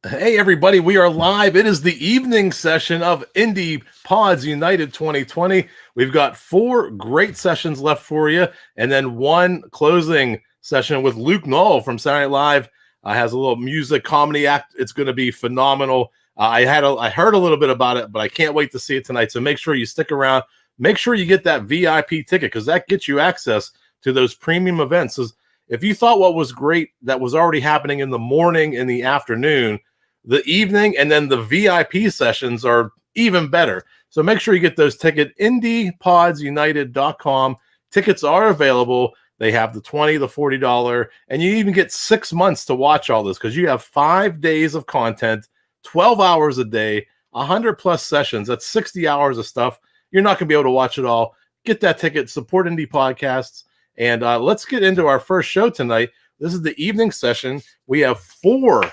Hey, everybody, we are live. It is the evening session of Indie Pods United 2020. We've got 4 great sessions left for you, and then one closing session with Luke Knoll from Saturday Night Live. Has a little music comedy act. It's going to be phenomenal. I heard a little bit about it, but I can't wait to see it tonight. So make sure you stick around. Make sure you get that VIP ticket because that gets you access to those premium events. So if you thought what was great that was already happening in the morning and the afternoon, the evening and then the VIP sessions are even better. So make sure you get those tickets. IndiePodsUnited.com. Tickets are available. They have the $20, the $40, and you even get 6 months to watch all this because you have 5 days of content, 12 hours a day, 100 plus sessions. That's 60 hours of stuff. You're not going to be able to watch it all. Get that ticket, support indie podcasts, and let's get into our first show tonight. This is the evening session. We have 4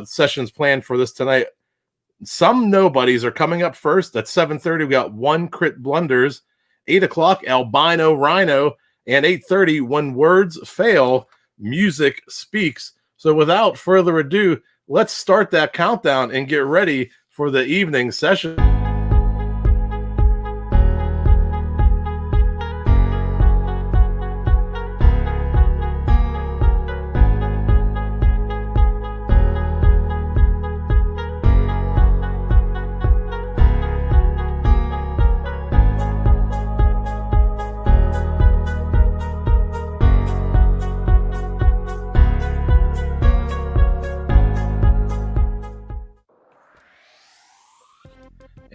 sessions planned for this tonight. Some Nobodies are coming up first at 7:30. We got One Crit Blunders, 8 o'clock Albino Rhino, and 8:30 When Words Fail, Music Speaks. So without further ado, let's start that countdown and get ready for the evening session.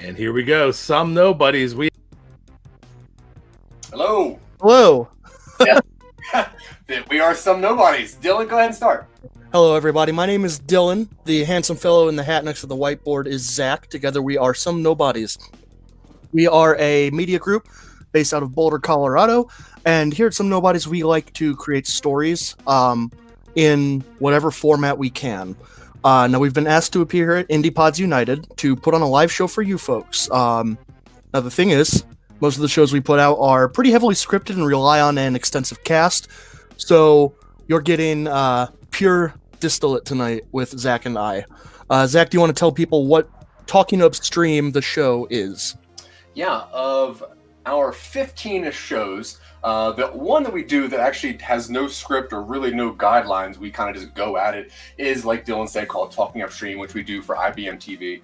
And here we go. Some Nobodies. Hello. Hello. Yeah. We are Some Nobodies. Dylan, go ahead and start. Hello, everybody. My name is Dylan. The handsome fellow in the hat next to the whiteboard is Zach. Together, we are Some Nobodies. We are a media group based out of Boulder, Colorado. And here at Some Nobodies, we like to create stories in whatever format we can. Now, we've been asked to appear at Indie Pods United to put on a live show for you folks. Now, the thing is, most of the shows we put out are pretty heavily scripted and rely on an extensive cast. So you're getting pure distillate tonight with Zach and I. Zach, do you want to tell people what Talking UpStream, the show, is? Yeah, of our 15 shows, the one that we do that actually has no script or really no guidelines, we kind of just go at it, is, like Dylan said, called Talking UpStream, which we do for IBM TV,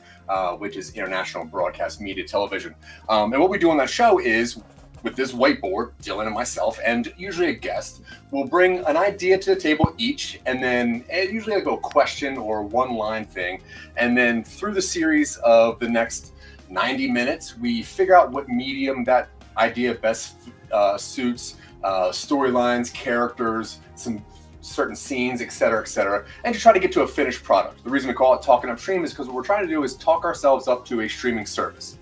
which is International Broadcast Media Television. And what we do on that show is, with this whiteboard, Dylan and myself, and usually a guest, we'll bring an idea to the table each, and then usually like a question or one-line thing, and then through the series of the next 90 minutes, we figure out what medium that idea best suits, storylines, characters, some certain scenes, etc., and to try to get to a finished product. The reason we call it Talking UpStream is because what we're trying to do is talk ourselves up to a streaming service.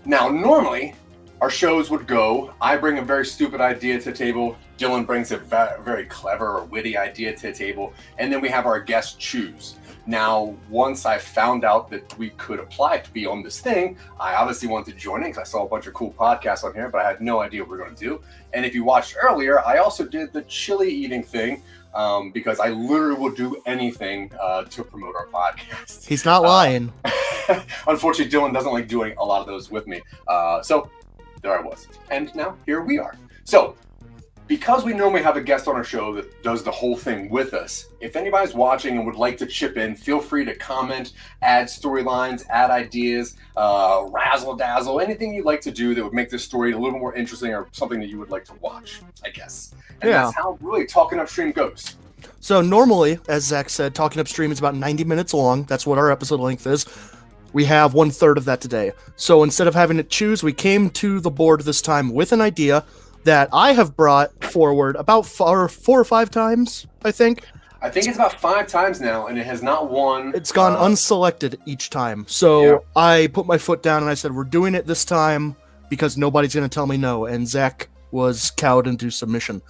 Now, normally, our shows would go, I bring a very stupid idea to the table, Dylan brings a very clever or witty idea to the table, and then we have our guests choose. Now, once I found out that we could apply to be on this thing, I obviously wanted to join it because I saw a bunch of cool podcasts on here, but I had no idea what we were going to do. And if you watched earlier, I also did the chili eating thing because I literally will do anything to promote our podcast. He's not lying. Unfortunately, Dylan doesn't like doing a lot of those with me. So there I was. And now here we are. So because we normally have a guest on our show that does the whole thing with us, if anybody's watching and would like to chip in, feel free to comment, add storylines, add ideas, razzle-dazzle, anything you'd like to do that would make this story a little more interesting or something that you would like to watch, I guess. And that's how really Talking UpStream goes. So normally, as Zach said, Talking UpStream is about 90 minutes long. That's what our episode length is. We have 1/3 of that today. So instead of having to choose, we came to the board this time with an idea that I have brought forward about 4 or 5 times, I think. I think it's about 5 times now, and it has not won. It's gone unselected each time. So I put my foot down and I said, we're doing it this time because nobody's going to tell me no. And Zach was cowed into submission.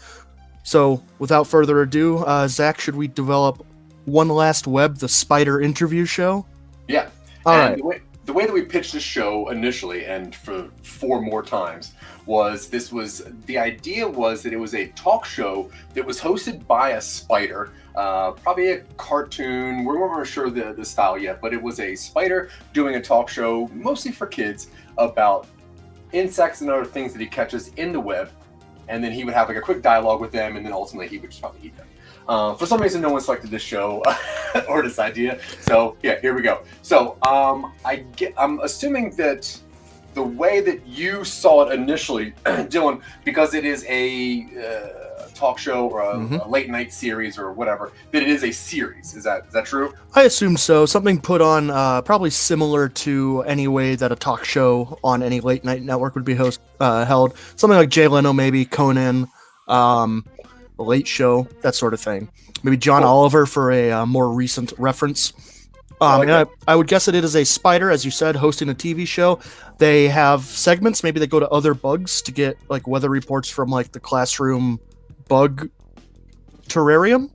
So without further ado, Zach, should we develop one last Webb, the spider interview show? Yeah. All right. the way that we pitched the show initially, and for 4 more times, the idea was that it was a talk show that was hosted by a spider, probably a cartoon. We're not sure the style yet, but it was a spider doing a talk show, mostly for kids, about insects and other things that he catches in the web, and then he would have like a quick dialogue with them, and then ultimately he would just probably eat them. For some reason, no one selected this show or this idea. So yeah, here we go. So I'm assuming that the way that you saw it initially, Dylan, because it is a talk show or a late night series or whatever, that it is a series. Is that true? I assume so. Something put on probably similar to any way that a talk show on any late night network would be held. Something like Jay Leno, maybe Conan, The Late Show, that sort of thing. Maybe John Oliver for a more recent reference. I would guess that it is a spider, as you said, hosting a TV show. They have segments. Maybe they go to other bugs to get like weather reports from like the classroom bug terrarium.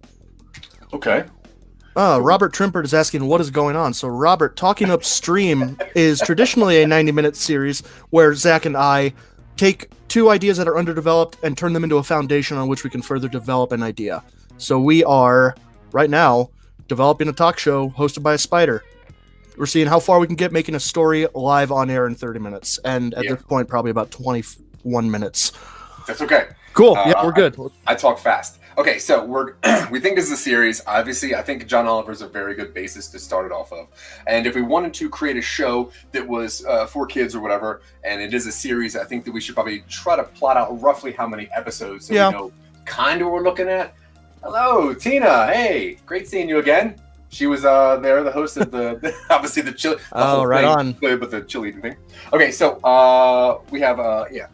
Okay. Robert Trimpert is asking what is going on. So Robert, Talking UpStream is traditionally a 90-minute series where Zach and I take 2 ideas that are underdeveloped and turn them into a foundation on which we can further develop an idea. So we are, right now, developing a talk show hosted by a spider. We're seeing how far we can get making a story live on air in 30 minutes. And at this point, probably about 21 minutes. That's okay. Cool. Yeah, we're good. I talk fast. Okay, so we think this is a series. Obviously, I think John Oliver is a very good basis to start it off of. And if we wanted to create a show that was for kids or whatever, and it is a series, I think that we should probably try to plot out roughly how many episodes so we know kind of what we're looking at. Hello, Tina. Hey, great seeing you again. She was there, the host of the obviously the chili. Oh, right on. But the chili eating thing. Okay, so we have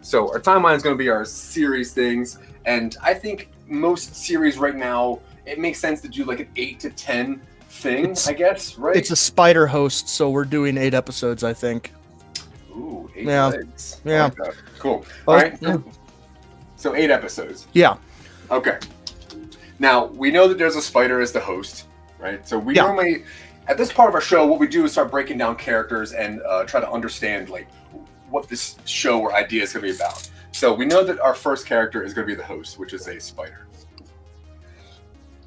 So our timeline is going to be our series things, and I think most series right now it makes sense to do like an 8 to 10 thing. I guess, right? It's a spider host, so we're doing 8 episodes, I think. Ooh, 8 legs. Yeah. Like cool. All right. Yeah. So 8 episodes. Yeah. Okay. Now we know that there's a spider as the host. Right, so we normally, at this part of our show, what we do is start breaking down characters and try to understand like what this show or idea is going to be about. So we know that our first character is going to be the host, which is a spider.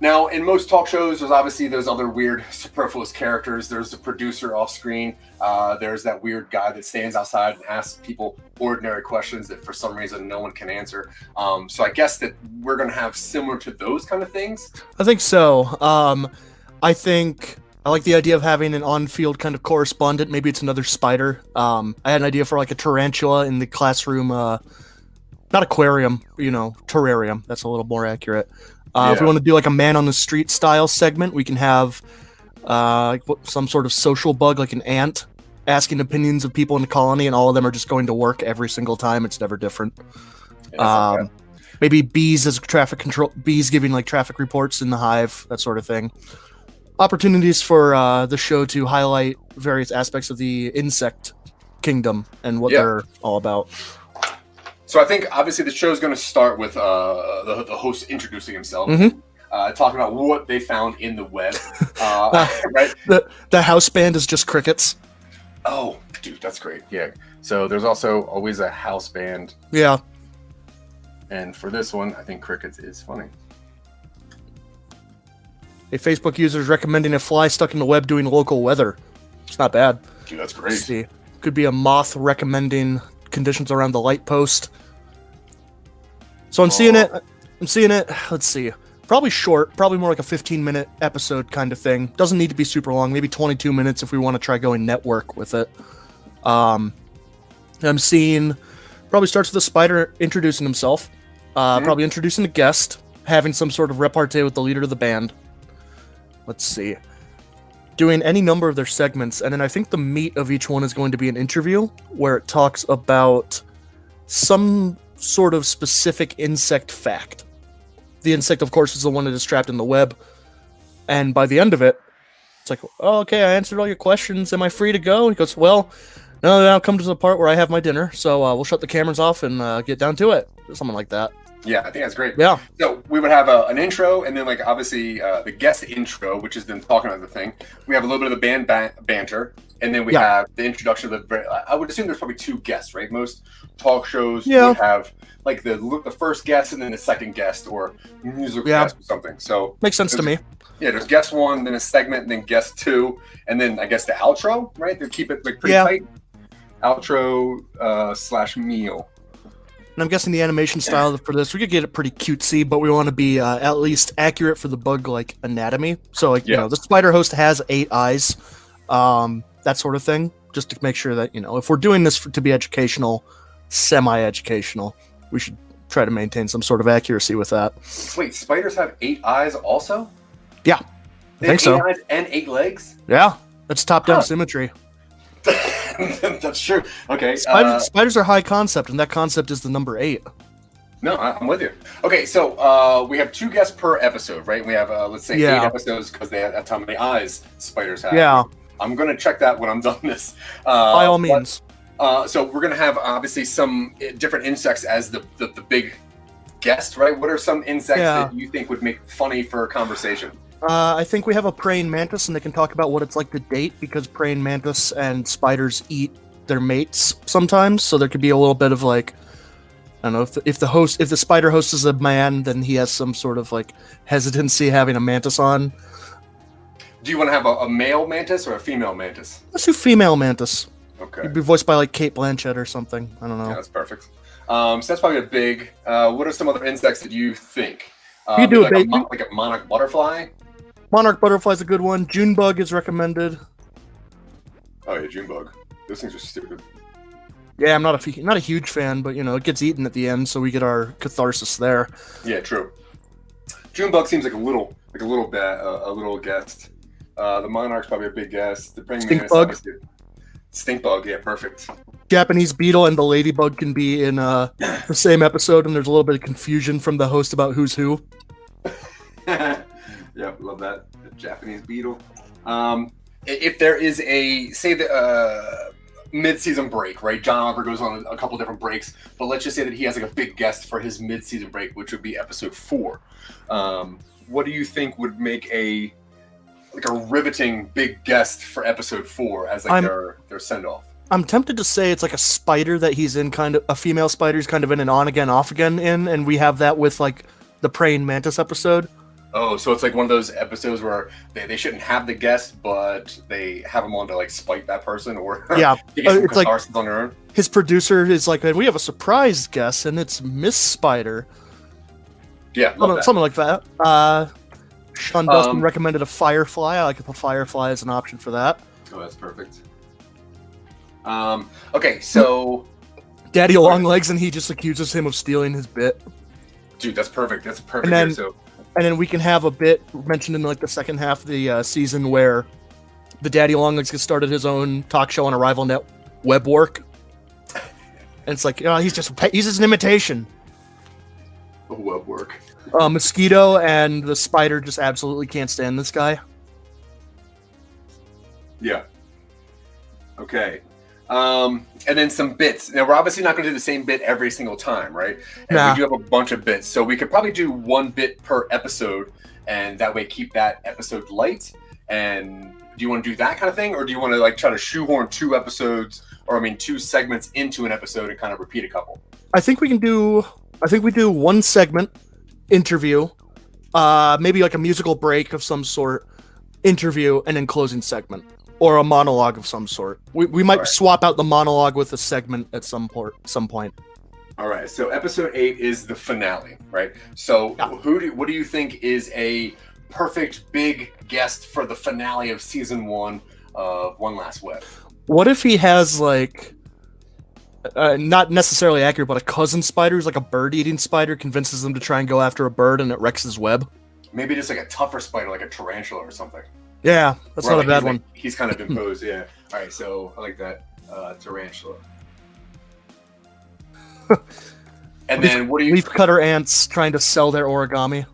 Now, in most talk shows, there's obviously those other weird superfluous characters. There's the producer off screen. There's that weird guy that stands outside and asks people ordinary questions that for some reason no one can answer. So I guess that we're going to have similar to those kind of things. I think so. I think I like the idea of having an on-field kind of correspondent. Maybe it's another spider. I had an idea for like a tarantula in the classroom, not aquarium, terrarium. That's a little more accurate. If we want to do like a man on the street style segment, we can have some sort of social bug, like an ant, asking opinions of people in the colony, and all of them are just going to work every single time. It's never different. Maybe bees as traffic control, bees giving like traffic reports in the hive, that sort of thing. Opportunities for the show to highlight various aspects of the insect kingdom and what they're all about. So I think obviously the show is going to start with the host introducing himself, talking about what they found in the web. Right? The house band is just crickets. Oh, dude, that's great. Yeah. So there's also always a house band. Yeah. And for this one, I think crickets is funny. A Facebook user is recommending a fly stuck in the web doing local weather. It's not bad. Dude, that's great. Let's see. Could be a moth recommending conditions around the light post. So I'm seeing it. Let's see. Probably short. Probably more like a 15-minute episode kind of thing. Doesn't need to be super long. Maybe 22 minutes if we want to try going network with it. I'm seeing probably starts with a spider introducing himself. Probably introducing a guest. Having some sort of repartee with the leader of the band. Let's see. Doing any number of their segments, and then I think the meat of each one is going to be an interview where it talks about some sort of specific insect fact. The insect, of course, is the one that is trapped in the web, and by the end of it, it's like, oh, okay, I answered all your questions. Am I free to go? He goes, well, no, now come to the part where I have my dinner, so we'll shut the cameras off and get down to it. Something like that. Yeah, I think that's great. Yeah. So we would have an intro, and then like obviously the guest intro, which is them talking about the thing. We have a little bit of the band banter, and then we have the introduction of the. I would assume there's probably two guests, right? Most talk shows would have like the first guest and then the second guest, or musical guest or something. So makes sense to me. Yeah, there's guest one, then a segment, and then guest two, and then I guess the outro, right? They keep it like pretty tight. Outro / meal. And I'm guessing the animation style for this, we could get it pretty cutesy, but we want to be at least accurate for the bug like anatomy. So like you know, the spider host has 8 eyes, that sort of thing, just to make sure that if we're doing this to be educational, semi-educational, we should try to maintain some sort of accuracy with that. Wait, spiders have 8 eyes also? Yeah, I think so. 8 eyes and 8 legs? Yeah, that's top-down symmetry. That's true. Okay. Spiders are high concept, and that concept is the number 8. No, I'm with you. Okay, so we have 2 guests per episode, right? We have, let's say, 8 episodes because that's how many eyes spiders have. Yeah. I'm going to check that when I'm done this. By all means. So we're going to have, obviously, some different insects as the big guest, right? What are some insects that you think would make funny for a conversation? I think we have a praying mantis, and they can talk about what it's like to date, because praying mantis and spiders eat their mates sometimes, so there could be a little bit of like, I don't know, if the spider host is a man, then he has some sort of like hesitancy having a mantis on. Do you want to have a male mantis or a female mantis? Let's do female mantis. Okay. It'd be voiced by like Kate Blanchett or something. I don't know. Yeah, that's perfect. So that's probably a big. What are some other insects that you think? You do like a monarch butterfly. Monarch butterfly is a good one. June bug is recommended. Oh yeah, June bug. Those things are stupid. Yeah, I'm not a huge fan, but it gets eaten at the end, so we get our catharsis there. Yeah, true. June bug seems like a little guest. The monarch's probably a big guest. The praying mantis, bug. Stink bug, yeah, perfect. Japanese beetle and the ladybug can be in the same episode, and there's a little bit of confusion from the host about who's who. Yeah, love that. The Japanese beetle. If there is the mid-season break, right? John Oliver goes on a couple different breaks, but let's just say that he has like a big guest for his mid-season break, which would be episode 4. What do you think would make a riveting big guest for episode 4 as like their send-off? I'm tempted to say it's like a spider that he's in, kind of a female spider's kind of in an on again, off again in, and we have that with like the praying mantis episode. Oh, so it's like one of those episodes where they shouldn't have the guest, but they have them on to like spite that person, or it's like on their own. His producer is like, we have a surprise guest, and it's Miss Spider. Yeah, something like that. Sean Dustin recommended a firefly. I like if a firefly is an option for that. Oh, that's perfect. Okay, so Daddy Longlegs, and he just accuses him of stealing his bit. Dude, that's perfect. That's perfect. And then we can have a bit mentioned in like the second half of the season where the Daddy Longlegs has started his own talk show on a rival net, Webb work. And it's like, he's just an imitation. Webb work. Mosquito and the spider just absolutely can't stand this guy. Yeah. Okay. And then some bits. Now, we're obviously not going to do the same bit every single time, right? And we do have a bunch of bits. So we could probably do 1 bit per episode, and that way keep that episode light. And do you want to do that kind of thing? Or do you want to like try to shoehorn 2 segments into an episode and kind of repeat a couple? I think we do 1 segment, interview, maybe like a musical break of some sort, interview, and then closing segment. Or a monologue of some sort. We might swap out the monologue with a segment at some point. All right. So episode 8 is the finale, right? So what do you think is a perfect big guest for the finale of season 1 of One Last Web? What if he has like, not necessarily accurate, but a cousin spider who's like a bird-eating spider, convinces them to try and go after a bird, and it wrecks his web? Maybe just like a tougher spider, like a tarantula or something. Yeah, that's not a bad one. He's kind of imposed, yeah. All right, so I like that. Tarantula. And then what do you... Leaf cutter ants trying to sell their origami.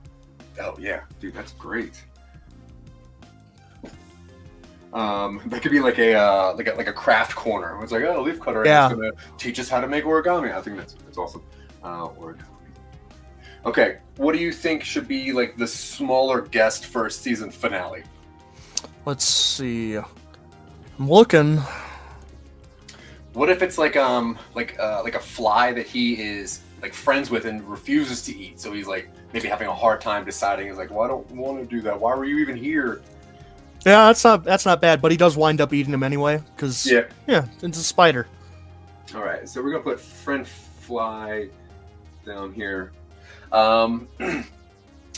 Oh, yeah. Dude, that's great. That could be like a craft corner. It's like, leaf cutter ant is going to teach us how to make origami. I think that's awesome. Origami. Okay, what do you think should be like the smaller guest for a season finale? Let's see. I'm looking. What if it's like a fly that he is like friends with and refuses to eat? So he's like maybe having a hard time deciding. He's like, well, I don't want to do that. Why were you even here? Yeah, that's not bad, but he does wind up eating him anyway, because yeah, it's a spider. All right, so we're gonna put friend fly down here.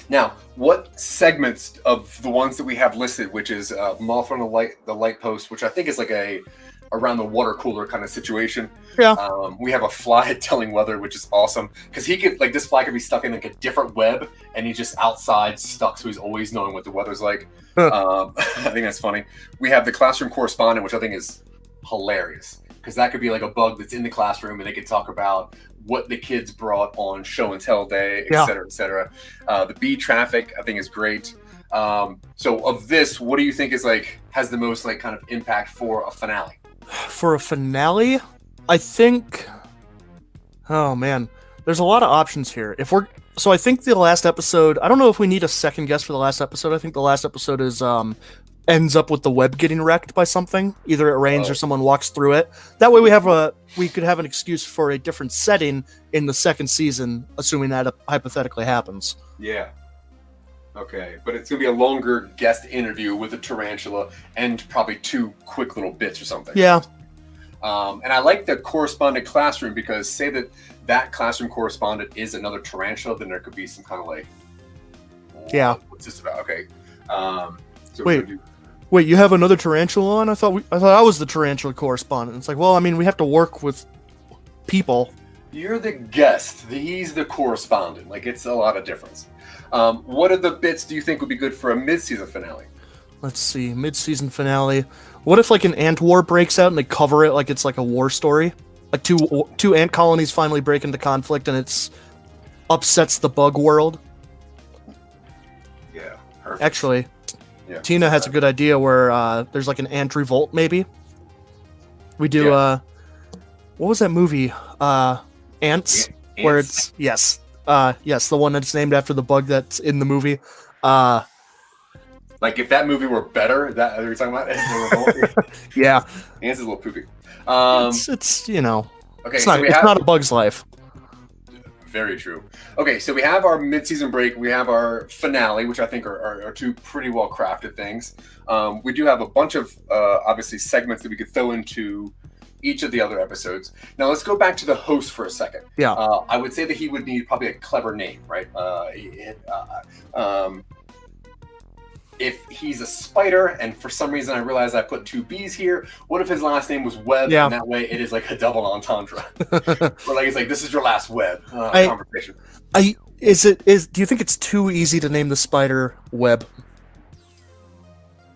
Now, what segments of the ones that we have listed, which is moth on the light post, which I think is like a around the water cooler kind of situation. Yeah. We have a fly telling weather, which is awesome because he could like this fly could be stuck in like a different web and he's just outside stuck, so he's always knowing what the weather's like. I think that's funny. We have the classroom correspondent, which I think is hilarious because that could be like a bug that's in the classroom and they could talk about what the kids brought on show and tell day, et cetera, et cetera. The bee traffic, I think, is great. So of this, what do you think is like has the most like kind of impact for a finale? For a finale, I think. Oh man, there's a lot of options here. So I think the last episode. I don't know if we need a second guess for the last episode. I think the last episode is ends up with the web getting wrecked by something. Either it rains or someone walks through it. That way we could have an excuse for a different setting in the second season, assuming that hypothetically happens. Yeah. Okay, but it's gonna be a longer guest interview with a tarantula and probably 2 quick little bits or something. Yeah. And I like the correspondent classroom because say that classroom correspondent is another tarantula, then there could be some kind of like, what's this about? Okay. So wait, you have another tarantula on? I thought I was the tarantula correspondent. It's like, well, I mean, we have to work with people. You're the guest. He's the correspondent. Like, it's a lot of difference. What are the bits do you think would be good for a mid-season finale? Let's see, mid-season finale. What if like an ant war breaks out and they cover it like it's like a war story? Like two ant colonies finally break into conflict and it's upsets the bug world. Yeah, perfect. Actually, Tina has a good idea where there's like an ant revolt. Maybe we do. What was that movie? Ants. Where it's yes, the one that's named after the bug that's in the movie. Like if that movie were better, that are you talking about? Yeah, Ants is a little poopy. It's you know, okay, it's not a bug's life. Very true. Okay, so we have our mid-season break. We have our finale, which I think are 2 pretty well-crafted things. We do have a bunch of, obviously, segments that we could throw into each of the other episodes. Now, let's go back to the host for a second. Yeah. I would say that he would need probably a clever name, right? If he's a spider, and for some reason I realized I put 2 B's here, what if his last name was Webb, and that way it is like a double entendre? Or like it's like, this is your last Webb conversation. Do you think it's too easy to name the spider Webb?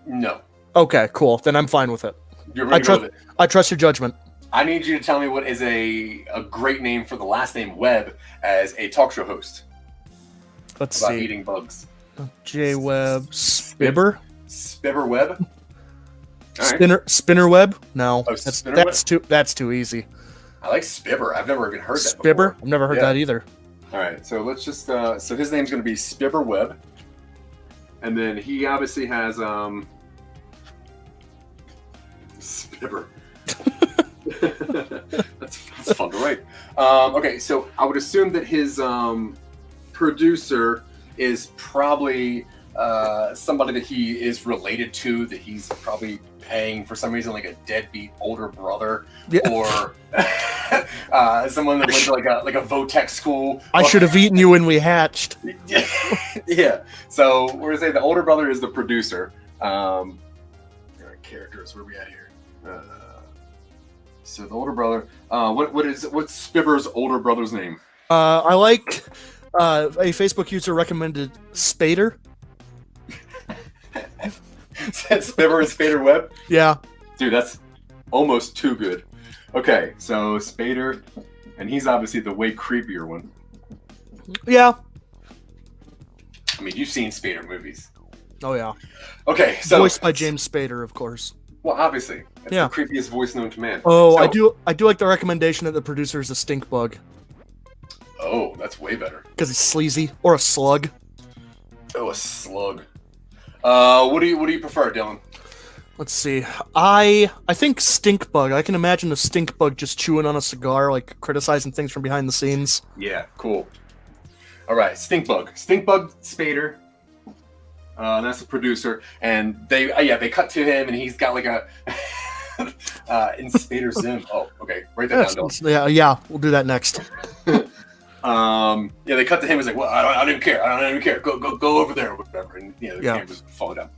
No. Okay, cool. Then I'm fine with it. You're ready to go with it. I trust your judgment. I need you to tell me what is a great name for the last name Webb as a talk show host. Let's about see. Eating bugs. J Webb Spibber? Spibber Webb? Spinner Webb? No. Oh, that's too easy. I like Spibber. I've never even heard that Spibber? before. I've never heard that either. All right, so let's just so his name's going to be Spibber Webb. And then he obviously has Spibber. that's fun to write. Okay, so I would assume that his producer is probably somebody that he is related to, that he's probably paying for some reason, like a deadbeat older brother, or someone that went to like a Votech school. I should have eaten you when we hatched. Yeah. So we're gonna say the older brother is the producer. Characters, where are we at here? So the older brother. What's Spibber's older brother's name? I like. A Facebook user recommended Spader. Spibber and Spader Webb? Yeah. Dude, that's almost too good. Okay, so Spader, and he's obviously the way creepier one. Yeah. I mean, you've seen Spader movies. Oh, yeah. Okay, so... Voiced by James Spader, of course. Well, obviously. It's the creepiest voice known to man. Oh, so, I do like the recommendation that the producer is a stink bug. Oh, that's way better. Because he's sleazy. Or a slug. Oh, a slug. What do you prefer, Dylan? Let's see. I think stink bug. I can imagine a stink bug just chewing on a cigar, like criticizing things from behind the scenes. Yeah, cool. All right, stink bug Spader. That's the producer, and they cut to him, and he's got like a in Spader Zim. Oh, okay, write that down, Dylan. Yeah, we'll do that next. They cut to him. He's like, "Well, I don't even care. I don't even care. Go over there, or whatever." And the cameras fall down.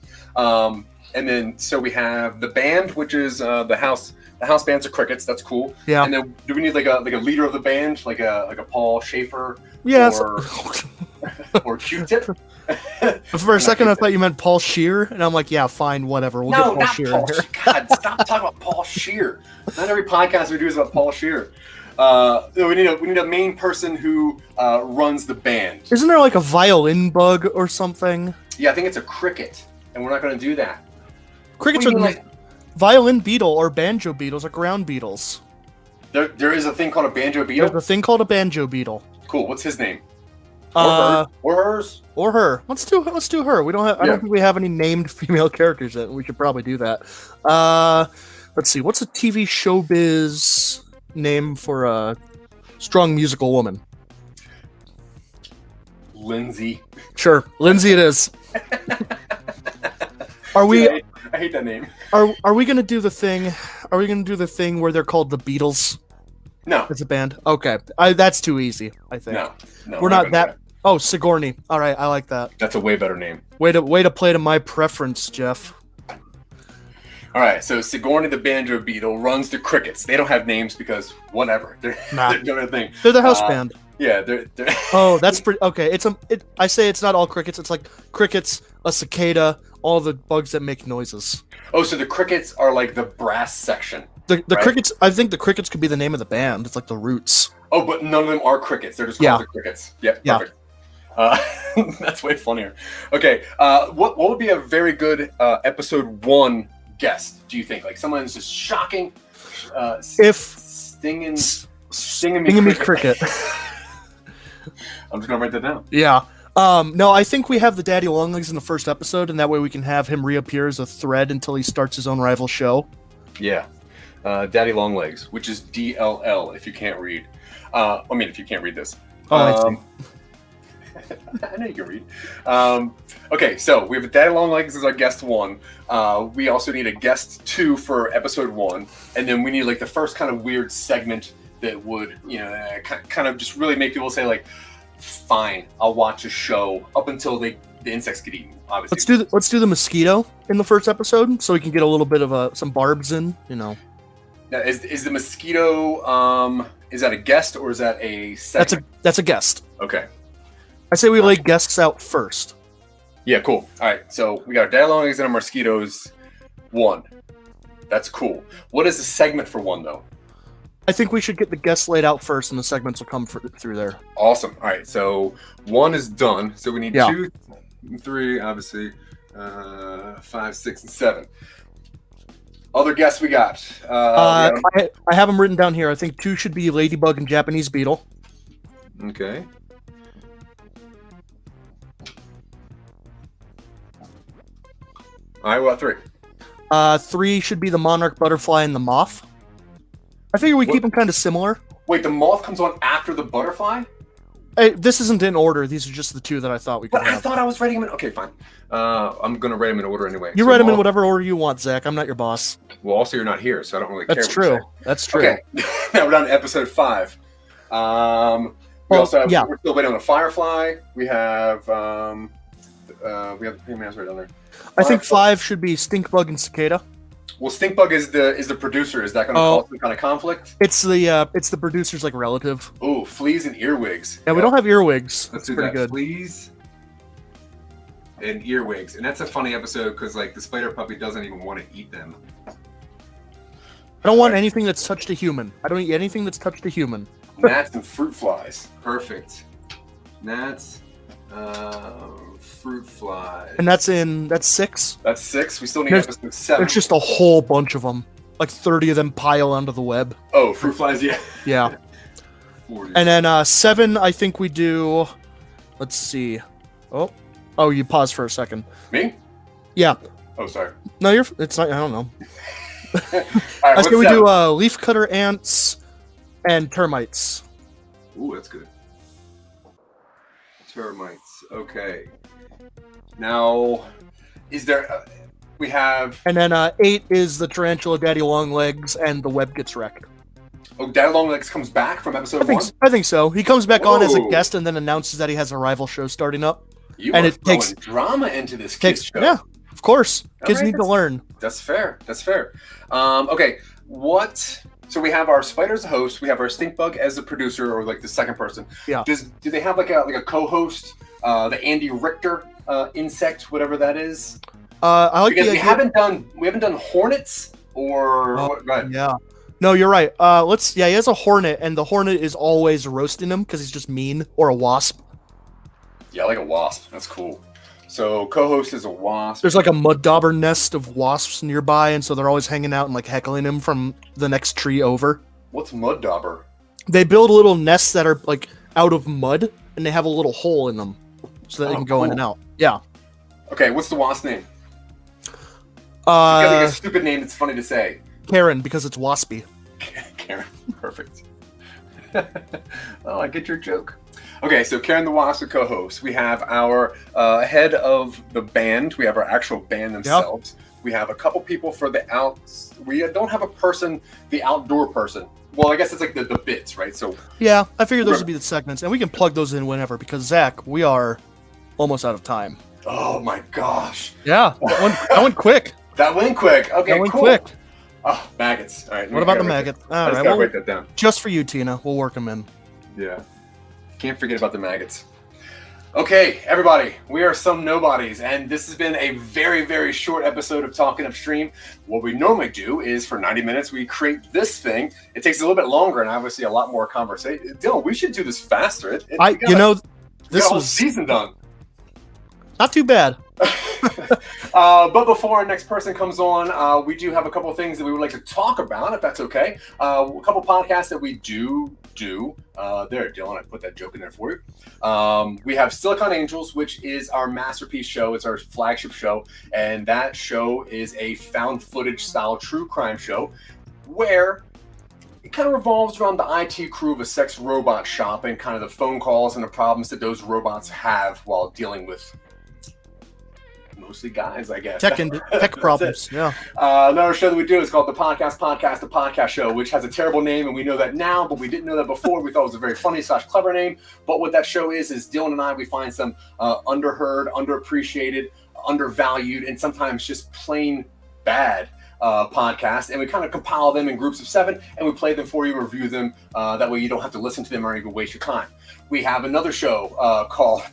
And then so we have the band, which is the house. The house bands are crickets. That's cool. Yeah. And then do we need like a leader of the band, like a Paul Schaefer? Yes. Or Q-Tip? For a second, I thought you meant Paul Scheer, and I'm like, yeah, fine, whatever. We'll get Paul Scheer in here. God, stop talking about Paul Scheer. Not every podcast we do is about Paul Scheer. We need a main person who runs the band. Isn't there like a violin bug or something? Yeah, I think it's a cricket, and we're not going to do that. Crickets are violin beetle or banjo beetles are ground beetles. There is a thing called a banjo beetle? There's a thing called a banjo beetle. Cool. What's his name? Or hers? Or her. Let's do her. We don't have. I don't think we have any named female characters yet. We should probably do that. Let's see. What's a TV showbiz name for a strong musical woman? Lindsay. Sure, Lindsay. It is. Are we? Dude, I hate that name. Are we gonna do the thing? Are we gonna do the thing where they're called the Beatles? No. As a band? Okay. That's too easy, I think. No. We're not that. Oh, Sigourney. All right, I like that. That's a way better name. Way to play to my preference, Jeff. All right, so Sigourney the banjo beetle runs the crickets. They don't have names because whatever. They're doing their thing. They're the house band. Yeah, they're Oh, that's pretty. Okay, I say it's not all crickets. It's like crickets, a cicada, all the bugs that make noises. Oh, so the crickets are like the brass section. The right? crickets. I think the crickets could be the name of the band. It's like the Roots. Oh, but none of them are crickets. They're just called the crickets. Yep, perfect. That's way funnier. Okay, what would be a very good episode 1 guest? Do you think like someone who's just shocking? Stinging me cricket. I'm just gonna write that down. Yeah. No, I think we have the Daddy Longlegs in the first episode, and that way we can have him reappear as a thread until he starts his own rival show. Yeah. Daddy Longlegs, which is DLL if you can't read. If you can't read this. I see. I know you can read. Okay, so we have Daddy Longlegs as our guest 1. We also need a guest 2 for episode 1, and then we need like the first kind of weird segment that would, kind of just really make people say like, "Fine, I'll watch a show," up until the insects get eaten. Obviously, let's do the mosquito in the first episode, so we can get a little bit of some barbs in. Now, is the mosquito? Is that a guest or is that a segment? That's a guest. Okay. I say we lay guests out first. Yeah, cool. All right, so we got our Daddy Longlegs and our mosquitoes 1. That's cool. What is the segment for 1 though? I think we should get the guests laid out first, and the segments will come through there. Awesome. All right, so 1 is done. So we need 2, 3, obviously, 5, 6, and 7. Other guests we got. I have them written down here. I think 2 should be Ladybug and Japanese Beetle. Okay. All right, what about 3? 3 should be the Monarch Butterfly and the Moth. I figure we keep them kind of similar. Wait, the moth comes on after the butterfly? Hey, this isn't in order. These are just the 2 that I thought we could But have. I thought I was writing them in... Okay, fine. I'm going to write them in order anyway. You write them in whatever order you want, Zach. I'm not your boss. Well, also you're not here, so I don't really care. That's true. That's true. Okay, now we're down to episode 5. We're still waiting on the Firefly. We have... we have the right down there. I think 5 should be Stinkbug and Cicada. Well, Stinkbug is the producer. Is that going to cause some kind of conflict? It's the producer's like relative. Oh, fleas and earwigs. Yeah, we don't have earwigs. Let's That's do pretty that. good. Fleas and earwigs, and that's a funny episode because like the spider puppy doesn't even want to eat them. I don't want anything that's touched a human. I don't eat anything that's touched a human. Gnats and fruit flies. Perfect. Gnats, fruit flies. And that's 6. That's 6. We still need episode 7. There's just a whole bunch of them. Like 30 of them pile onto the web. Oh, fruit flies, yeah. Yeah. 40s. And then 7, I think we do. Let's see. Oh, you paused for a second. Me? Yeah. Oh, sorry. No, it's not. I don't know. All right, I say we 7? do leafcutter ants and termites. Ooh, that's good. Termites. Okay. Now, is there? We have. And then 8 is the tarantula, daddy longlegs, and the web gets wrecked. Oh, Daddy Longlegs comes back from episode 1? I think so. He comes back on as a Whoa. guest and then announces that he has a rival show starting up. You And are it throwing takes- drama into this kids show. Yeah, of course. Kids Alright, need to learn. That's fair. That's fair. Okay, so we have our spider as the host. We have our stink bug as the producer, or like the second person. Yeah. Do they have like a co-host? The Andy Richter insect, whatever that is. I like Because the we idea. haven't done hornets or what? Go ahead. Yeah. No, you're right. He has a hornet, and the hornet is always roasting him because he's just mean, or a wasp. Yeah, like a wasp. That's cool. So co-host is a wasp. There's like a mud dauber nest of wasps nearby, and so they're always hanging out and like heckling him from the next tree over. What's mud dauber? They build little nests that are like out of mud, and they have a little hole in them so that they can go in cool. and out. Yeah. Okay, what's the wasp name? It's got like a Uh, stupid name that's funny to say. Karen, because it's waspy. Karen, perfect. Oh, I get your joke. Okay, so Karen the Wasp, the co-host. We have our head of the band. We have our actual band themselves. We have a couple people for the outs. We don't have a person, the outdoor person. Well, I guess it's like the bits, right? So Yeah, I figured those would be the segments, and we can plug those in whenever, because Zach, we are almost out of time. oh my gosh, Yeah, that went quick. that went quick. Okay, That went cool. quick. Oh, maggots. All right. What about the maggots? I All just right, gotta well, write that down. just for you, Tina. We'll work them in. Yeah. Can't forget about the maggots. Okay, everybody, we are Some Nobodies, and this has been a very, very short episode of Talking Upstream. What we normally do is for 90 minutes, we create this thing. It takes a little bit longer and obviously a lot more conversation. Dylan, we should do this faster. This we got a whole was season done. not too bad. But before our next person comes on, we do have a couple of things that we would like to talk about, if that's okay. A couple podcasts that we do. There, Dylan, I put that joke in there for you. We have Silicon Angels, which is our masterpiece show. It's our flagship show. And that show is a found footage style true crime show where it kind of revolves around the IT crew of a sex robot shop and kind of the phone calls and the problems that those robots have while dealing with mostly guys, I guess. Tech That's problems. it. Yeah. Another show that we do is called The Podcast Show, which has a terrible name, and we know that now, but we didn't know that before. We thought it was a very funny / clever name. But what that show is Dylan and I, we find some underheard, underappreciated, undervalued, and sometimes just plain bad podcasts, and we kind of compile them in groups of 7, and we play them for you, review them. That way you don't have to listen to them or even waste your time. We have another show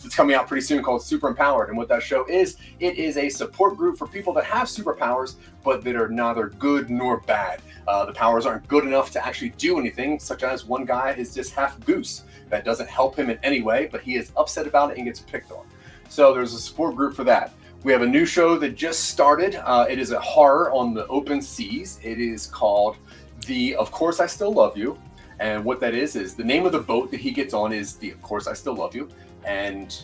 that's coming out pretty soon called Super Empowered, and what that show is, it is a support group for people that have superpowers, but that are neither good nor bad. The powers aren't good enough to actually do anything, such as one guy is just half goose. That doesn't help him in any way, but he is upset about it and gets picked on. So there's a support group for that. We have a new show that just started. It is a horror on the open seas. It is called the Of Course I Still Love You. And what that is the name of the boat that he gets on is the Of Course I Still Love You. And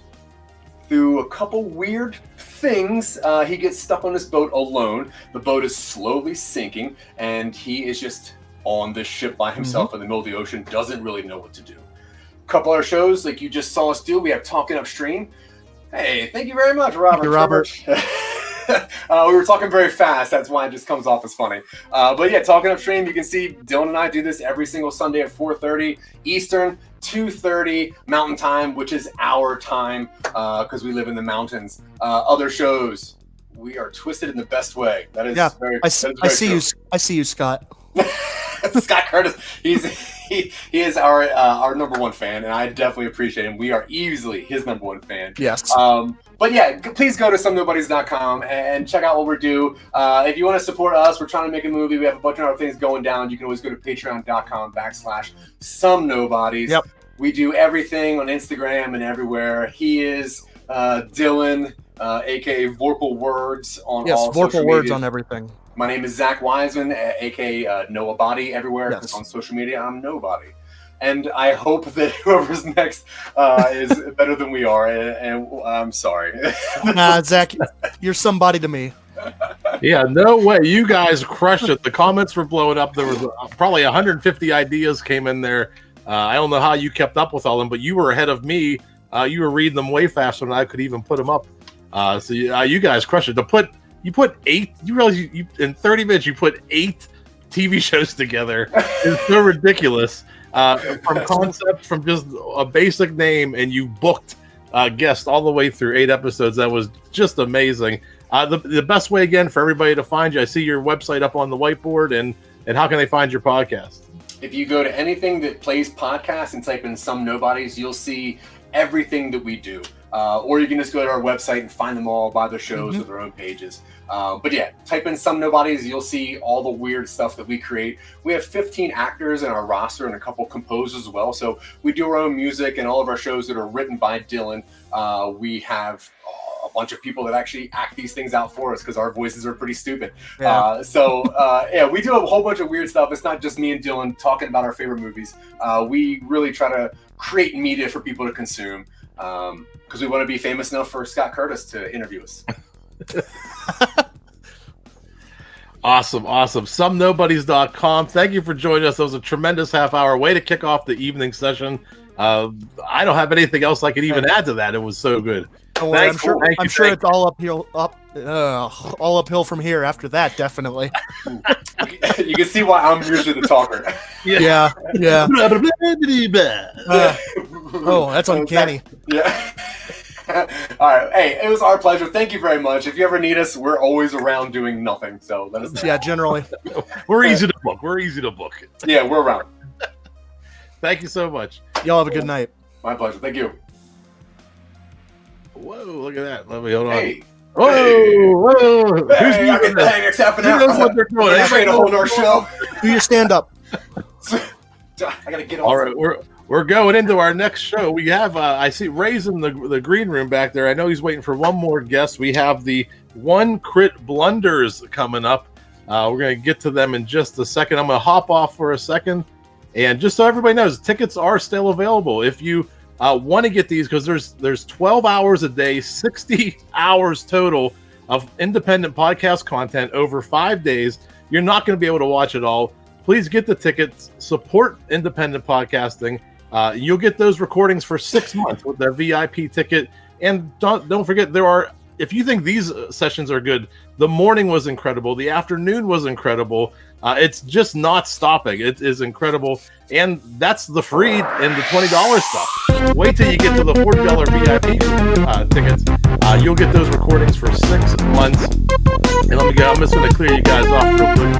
through a couple weird things, he gets stuck on this boat alone. The boat is slowly sinking, and he is just on this ship by himself in the middle of the ocean, doesn't really know what to do. A couple other shows, like you just saw us do, we have Talking Upstream. Hey, thank you very much, Robert. Thank you, Robert. We were talking very fast. That's why it just comes off as funny. But yeah, Talking Upstream, you can see Dylan and I do this every single Sunday at 4:30 Eastern, 2:30 Mountain Time, which is our time because we live in the mountains. Other shows, we are twisted in the best way. That is very I see you, Scott. Scott Curtis, he is our number one fan, and I definitely appreciate him. We are easily his number one fan. Yes. But yeah, please go to somenobodies.com and check out what we do. If you want to support us, we're trying to make a movie. We have a bunch of other things going down. You can always go to patreon.com/somenobodies. Yep. We do everything on Instagram and everywhere. He is Dylan, aka Vorpal Words on all social Vorpal Words media. on everything. My name is Zach Wiseman, aka Noah Body everywhere. Yes. On social media, I'm Nobody. and I hope that whoever's next is better than we are. And I'm sorry. Nah, Zach, you're somebody to me. Yeah, no way. You guys crushed it. The comments were blowing up. There was probably 150 ideas came in there. I don't know how you kept up with all them, but you were ahead of me. You were reading them way faster than I could even put them up. So you guys crushed it. You put 8. You realize you in 30 minutes you put 8 TV shows together. It's so ridiculous. From concept, from just a basic name, and you booked guests all the way through 8 episodes. That was just amazing. The best way again for everybody to find you, I see your website up on the whiteboard, and how can they find your podcast? If you go to anything that plays podcasts and type in Some Nobodies, you'll see everything that we do. Or you can just go to our website and find them all by their shows with their own pages. But yeah, type in Some Nobodies, you'll see all the weird stuff that we create. We have 15 actors in our roster and a couple composers as well. So we do our own music, and all of our shows that are written by Dylan. We have a bunch of people that actually act these things out for us because our voices are pretty stupid. Yeah. Yeah, we do a whole bunch of weird stuff. It's not just me and Dylan talking about our favorite movies. We really try to create media for people to consume because we want to be famous enough for Scott Curtis to interview us. Awesome. SomeNobodies.com. Thank you for joining us. That was a tremendous half-hour way to kick off the evening session. I don't have anything else I could even add to that. It was so good. Oh, well, I'm sure it's all uphill from here after that. Definitely. You can see why I'm usually the talker. Yeah. Oh, that's uncanny. Yeah. All right. Hey, it was our pleasure. Thank you very much. If you ever need us, we're always around doing nothing. So let us know. Yeah, generally. We're easy to book. Yeah, we're around. Thank you so much. Y'all have a good night. My pleasure. Thank you. Whoa, look at that. Let me hold on. Hey. Whoa. Hey, I get the hang. It's happening. Who knows what they're doing? I'm trying to hold our show. Do your stand up. I gotta get off. All right, we're going into our next show. We have I see Ray's in the green room back there. I know he's waiting for one more guest. We have the One Crit Blunders coming up. We're gonna get to them in just a second. I'm gonna hop off for a second, and just so everybody knows, tickets are still available. If you want to get these, because there's 12 hours a day, 60 hours total of independent podcast content over 5 days. You're not going to be able to watch it all. Please get the tickets, support independent podcasting. You'll get those recordings for 6 months with their VIP ticket. And don't forget, if you think these sessions are good, the morning was incredible. The afternoon was incredible. It's just not stopping. It is incredible. And that's the free and the $20 stuff. Wait till you get to the $40 VIP tickets. You'll get those recordings for 6 months. And I'm just going to clear you guys off real quick.